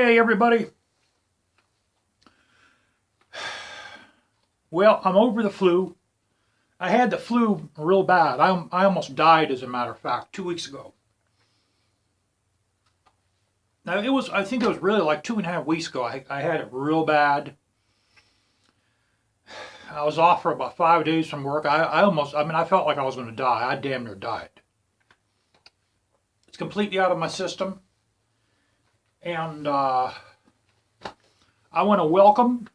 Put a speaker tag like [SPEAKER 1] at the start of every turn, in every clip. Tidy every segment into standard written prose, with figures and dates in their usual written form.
[SPEAKER 1] Hey everybody. Well, I'm over the flu. I had the flu real bad. I almost died, as a matter of fact, 2 weeks ago. Now I think it was really like 2.5 weeks ago. I had it real bad. I was off for about 5 days from work. I felt like I was going to die. I damn near died. It's completely out of my system. And I want to welcome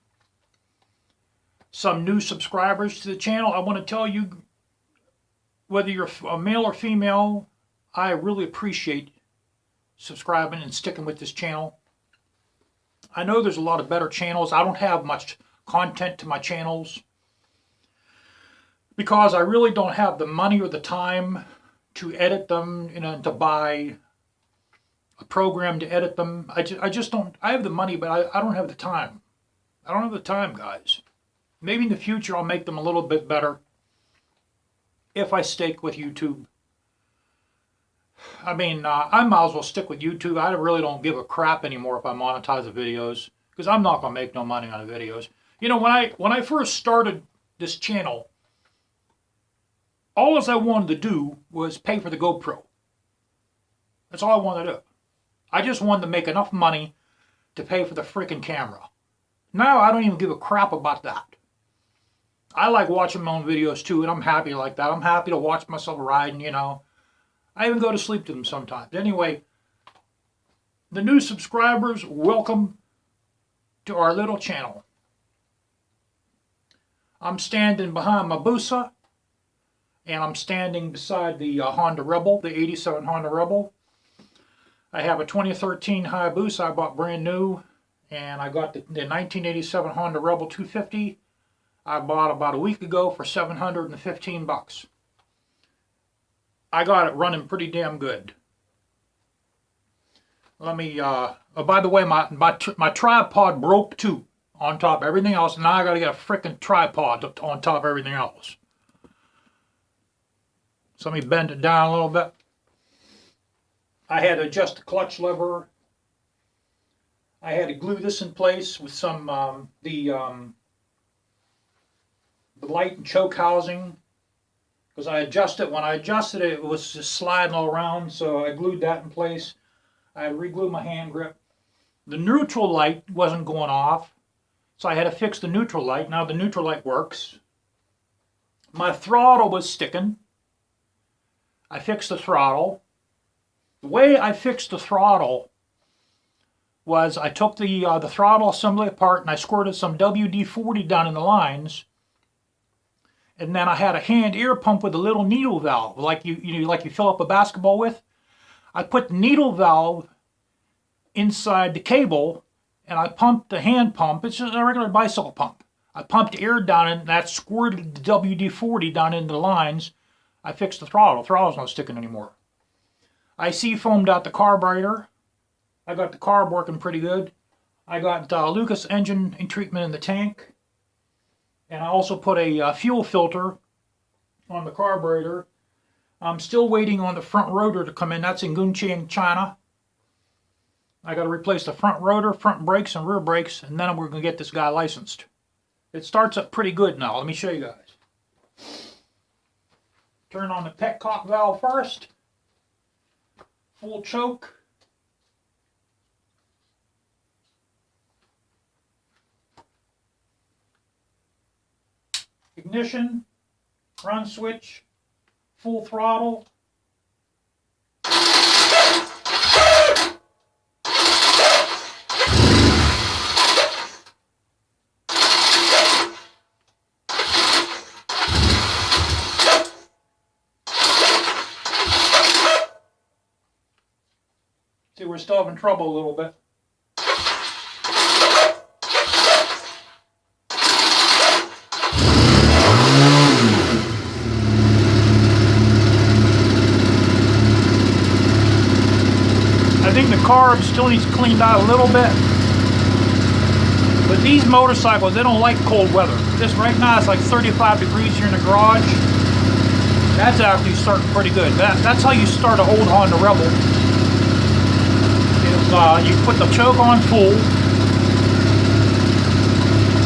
[SPEAKER 1] some new subscribers to the channel. I want to tell you, whether you're a male or female, I really appreciate subscribing and sticking with this channel. I know there's a lot of better channels. I don't have much content to my channels because I really don't have the money or the time to edit them, to buy a program to edit them. I just don't. I have the money, but I don't have the time. I don't have the time, guys. Maybe in the future I'll make them a little bit better if I stick with YouTube. I might as well stick with YouTube. I really don't give a crap anymore if I monetize the videos, because I'm not going to make no money on the videos. When I first started this channel, all I wanted to do was pay for the GoPro. That's all I wanted to do. I just wanted to make enough money to pay for the freaking camera. Now I don't even give a crap about that. I like watching my own videos too, and I'm happy like that. I'm happy to watch myself riding, I even go to sleep to them sometimes. Anyway, the new subscribers, welcome to our little channel. I'm standing behind my Busa, and I'm standing beside the Honda Rebel, the 87 Honda Rebel. I have a 2013 Hayabusa I bought brand new, and I got the 1987 Honda Rebel 250 I bought about a week ago for $715. I got it running pretty damn good. Let me, by the way, my tripod broke too, on top of everything else. Now I got to get a freaking tripod on top of everything else. So let me bend it down a little bit. I had to adjust the clutch lever. I had to glue this in place with some the light and choke housing, because when I adjusted it, it was just sliding all around, so I glued that in place. I had to re-glue my hand grip. The neutral light wasn't going off, so I had to fix the neutral light. Now the neutral light works. My throttle was sticking. I fixed the throttle. The way I fixed the throttle was I took the throttle assembly apart and I squirted some WD-40 down in the lines, and then I had a hand air pump with a little needle valve, like you fill up a basketball with. I put the needle valve inside the cable, and I pumped the hand pump. It's just a regular bicycle pump. I pumped air down in, and that squirted the WD-40 down into the lines. I fixed the throttle. The throttle's not sticking anymore. I foamed out the carburetor. I got the carb working pretty good. I got Lucas engine treatment in the tank. And I also put a fuel filter on the carburetor. I'm still waiting on the front rotor to come in. That's in Guncheng, China. I got to replace the front rotor, front brakes, and rear brakes, and then we're going to get this guy licensed. It starts up pretty good now. Let me show you guys. Turn on the petcock valve first. Full choke. Ignition, run switch, full throttle. See, we're still having trouble a little bit. I think the carb still needs cleaned out a little bit. But these motorcycles, they don't like cold weather. This right now it's like 35 degrees here in the garage. That's actually starting pretty good. That's how you start an old Honda Rebel. you put the choke on full,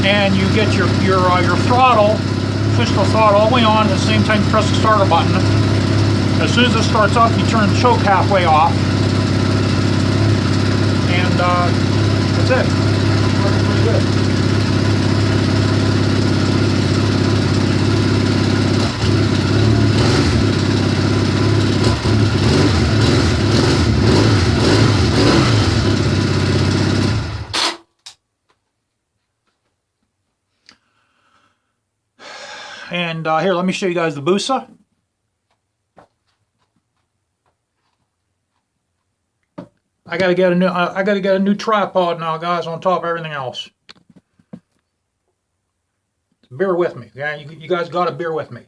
[SPEAKER 1] and you get your throttle, push the throttle all the way on. At the same time, press the starter button. As soon as it starts up, you turn the choke halfway off, and that's it. It's working pretty good. And here, let me show you guys the Busa. I gotta get a new tripod now, guys, on top of everything else. Bear with me, yeah. You guys gotta bear with me.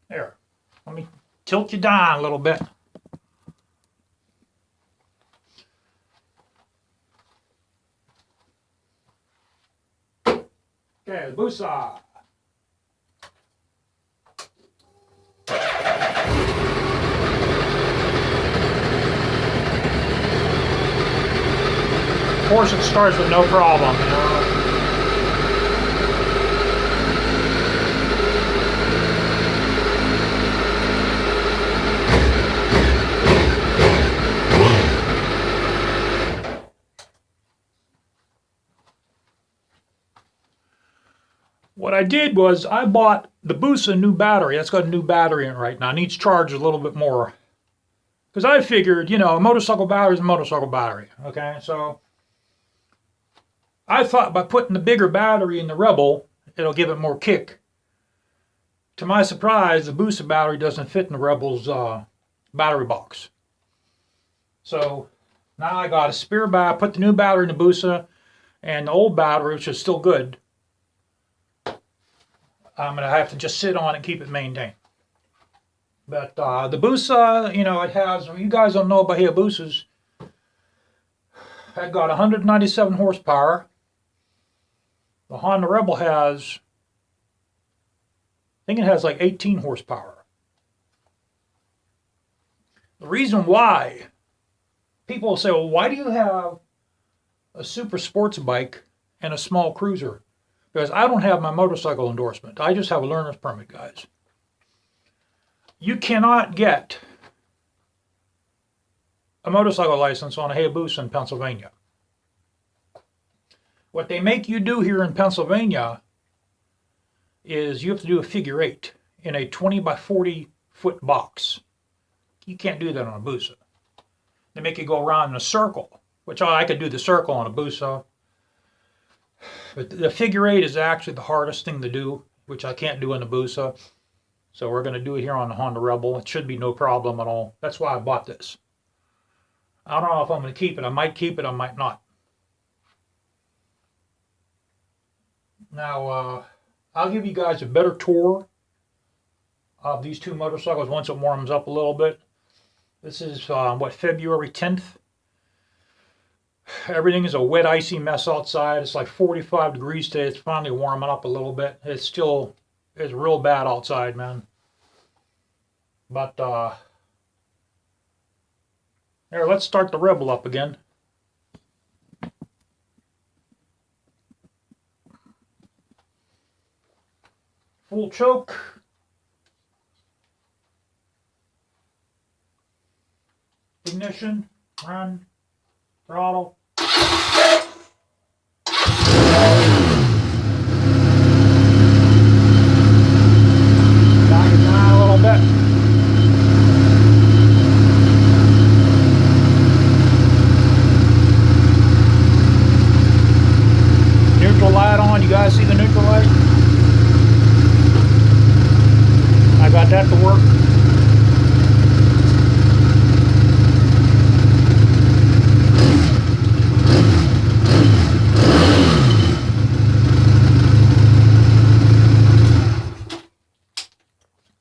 [SPEAKER 1] There. Let me tilt you down a little bit. Okay, the Busa. Of course, it starts with no problem, you know. What I did was I bought the Busa new battery. That's got a new battery in it right now. It needs charged a little bit more. Because I figured, you know, a motorcycle battery is a motorcycle battery. Okay, so I thought by putting the bigger battery in the Rebel, it'll give it more kick. To my surprise, the Busa battery doesn't fit in the Rebel's battery box. So now I got a spare battery, put the new battery in the Busa, and the old battery, which is still good, I'm going to have to just sit on it and keep it maintained. But the Busa, you know, it has, you guys don't know about Hayabusas. It got 197 horsepower. The Honda Rebel has, I think it has like 18 horsepower. The reason why, people will say, well, why do you have a super sports bike and a small cruiser? Because I don't have my motorcycle endorsement. I just have a learner's permit, guys. You cannot get a motorcycle license on a Hayabusa in Pennsylvania. What they make you do here in Pennsylvania is you have to do a figure 8 in a 20 by 40 foot box. You can't do that on a Busa. They make you go around in a circle, which I could do the circle on a Busa. But the figure 8 is actually the hardest thing to do, which I can't do in the Busa. So we're going to do it here on the Honda Rebel. It should be no problem at all. That's why I bought this. I don't know if I'm going to keep it. I might keep it, I might not. Now, I'll give you guys a better tour of these two motorcycles once it warms up a little bit. This is, February 10th. Everything is a wet, icy mess outside. It's like 45 degrees today. It's finally warming up a little bit. It's real bad outside, man. But, here, let's start the Rebel up again. Full choke. Ignition, run, throttle. Back it down a little bit. Neutral light on. You guys see the neutral light? I got that to work.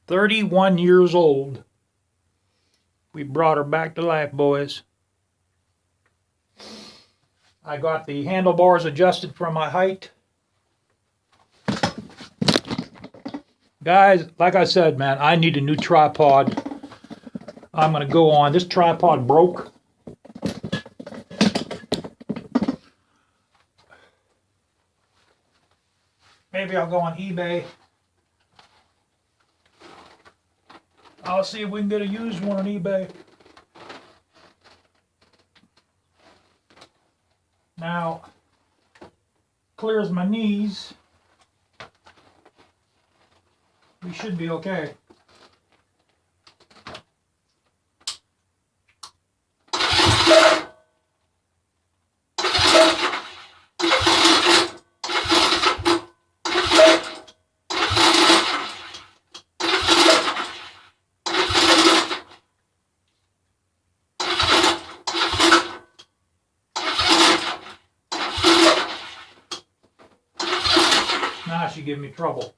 [SPEAKER 1] "31 years old. We brought her back to life, boys." I got the handlebars adjusted for my height. Guys, like I said, man, I need a new tripod. I'm going to go on. This tripod broke. Maybe I'll go on eBay. I'll see if we can get a used one on eBay. Now, clears my knees. We should be okay. Now she give me trouble.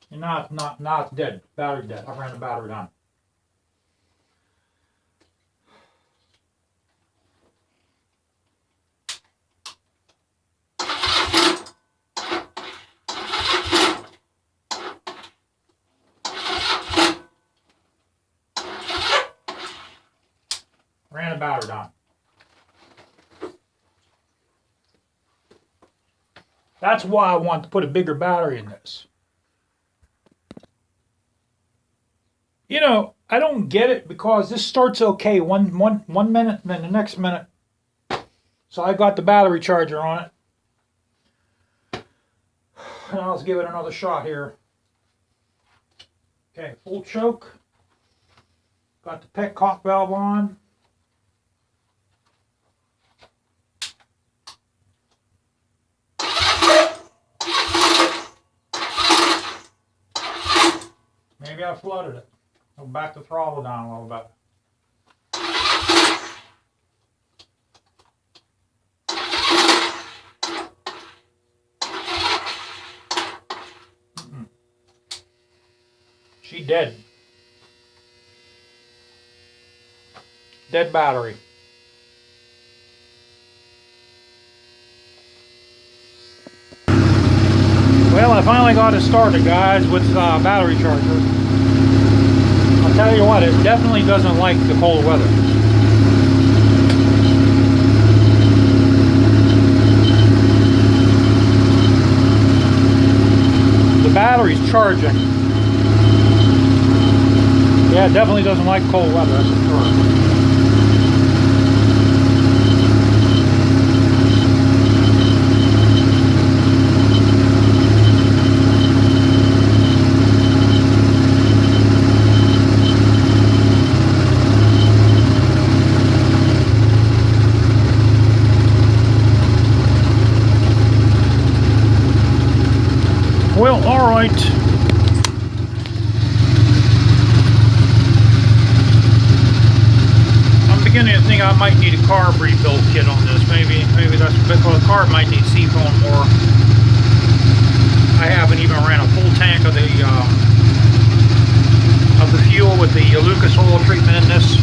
[SPEAKER 1] And now it's dead. Battery dead. I ran the battery on. Ran the battery on. That's why I want to put a bigger battery in this. You know, I don't get it because this starts okay one minute and then the next minute. So I got the battery charger on it. Now let's give it another shot here. Okay, full choke. Got the petcock valve on. Maybe I flooded it. I'll back the throttle down a little bit. She dead. Dead battery. Well, I finally got it started, guys, with battery charger. I'll tell you what, it definitely doesn't like the cold weather. The battery's charging. Yeah, it definitely doesn't like cold weather, that's for sure. Well, all right. I'm beginning to think I might need a carb rebuild kit on this. Maybe that's because the car might need seafoam more. I haven't even ran a full tank of the fuel with the Lucas oil treatment in this.